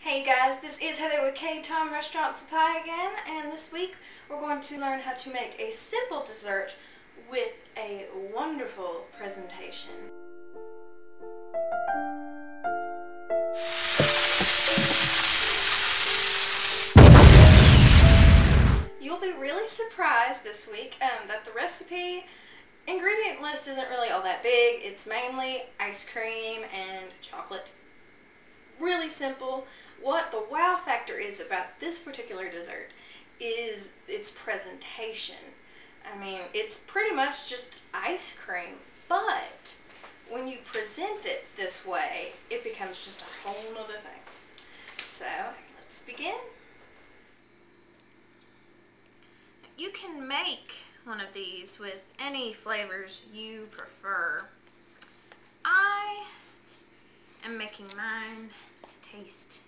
Hey guys, this is Heather with K Tom Restaurant Supply again, and this week we're going to learn how to make a simple dessert with a wonderful presentation. You'll be really surprised this week that the recipe ingredient list isn't really all that big. It's mainly ice cream and chocolate. Really simple. What the wow factor is about this particular dessert is its presentation. I mean, it's pretty much just ice cream, but when you present it this way, it becomes just a whole nother thing. So, let's begin. You can make one of these with any flavors you prefer. I am making mine to taste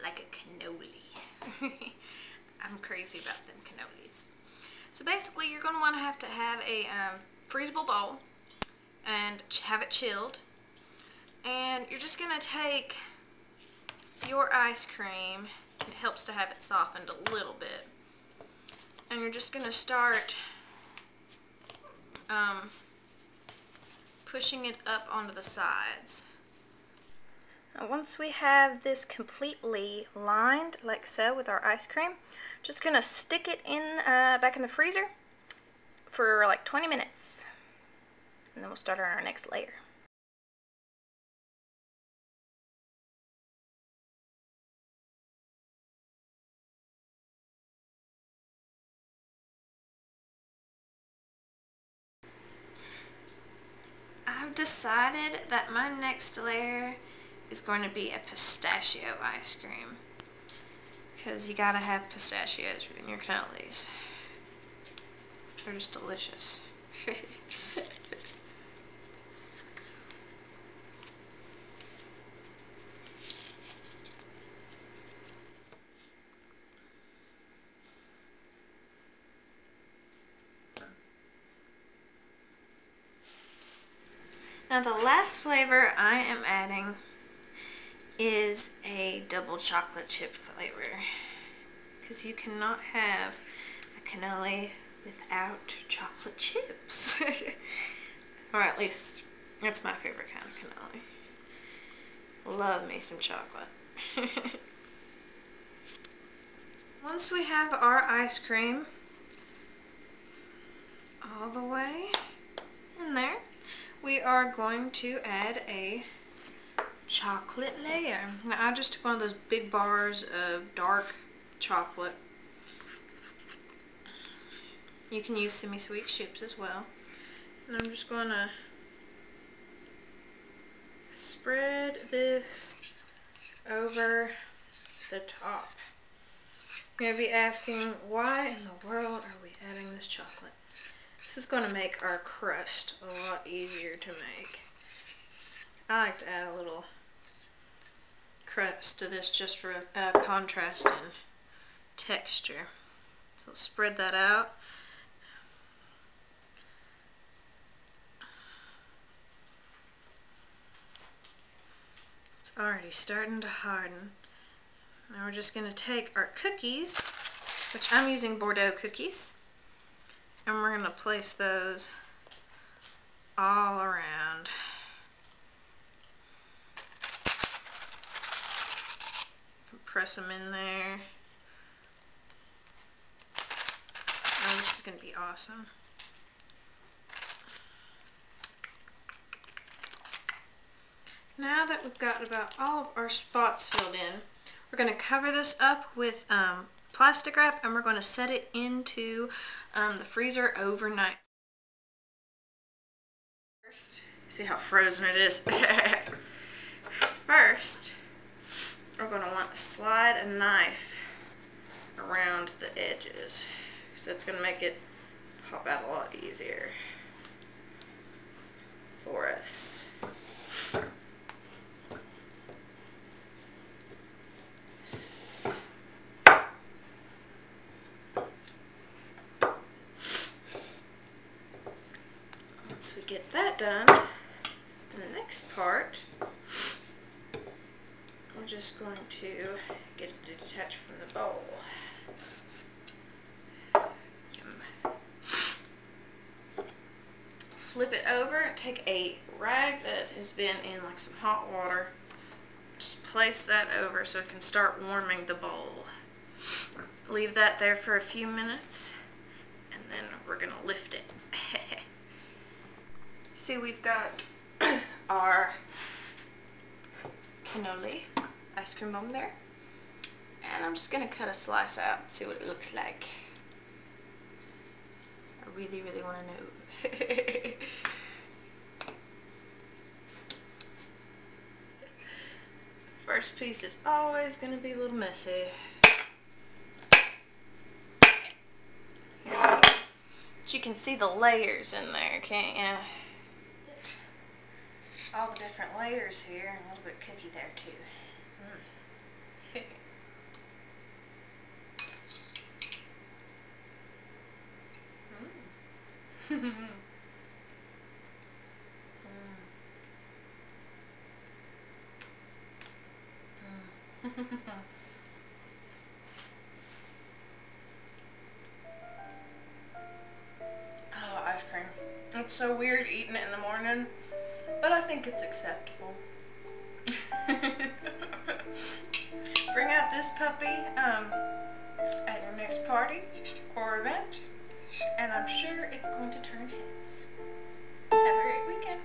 like a cannoli. I'm crazy about them cannolis. So basically you're going to have to have a freezable bowl and have it chilled. And you're just going to take your ice cream, and it helps to have it softened a little bit. And you're just going to start pushing it up onto the sides. Once we have this completely lined like so with our ice cream, just gonna stick it in back in the freezer for like 20 minutes, and then we'll start on our next layer. I've decided that my next layer is going to be a pistachio ice cream, because you gotta have pistachios in your cannolis. They're just delicious. Now the last flavor I am adding is a double chocolate chip flavor, because you cannot have a cannoli without chocolate chips. Or at least that's my favorite kind of cannoli. Love me some chocolate. Once we have our ice cream all the way in there, we are going to add a chocolate layer. Now I just took one of those big bars of dark chocolate. You can use semi-sweet chips as well. And I'm just going to spread this over the top. You're going to be asking, why in the world are we adding this chocolate? This is going to make our crust a lot easier to make. I like to add a little crust to this just for contrast and texture. So spread that out. It's already starting to harden. Now we're just going to take our cookies, which I'm using Bordeaux cookies, and we're going to place those all around. Press them in there. Oh, this is going to be awesome. Now that we've got about all of our spots filled in, we're going to cover this up with plastic wrap, and we're going to set it into the freezer overnight. First, see how frozen it is? First, we're going to want to slide a knife around the edges, because that's going to make it pop out a lot easier for us. Once we get that done, the next part, we're just going to get it to detach from the bowl. Flip it over and take a rag that has been in like some hot water. Just place that over so it can start warming the bowl. Leave that there for a few minutes and then we're gonna lift it. See, we've got our cannoli ice cream bomb there. And I'm just gonna cut a slice out and see what it looks like. I really, really wanna know. First piece is always going to be a little messy. But you can see the layers in there, can't you? All the different layers here, and a little bit cookie there too. Oh, ice cream. It's so weird eating it in the morning, but I think it's acceptable. Bring out this puppy at your next party or event, and I'm sure it's going to turn heads. Have a great weekend.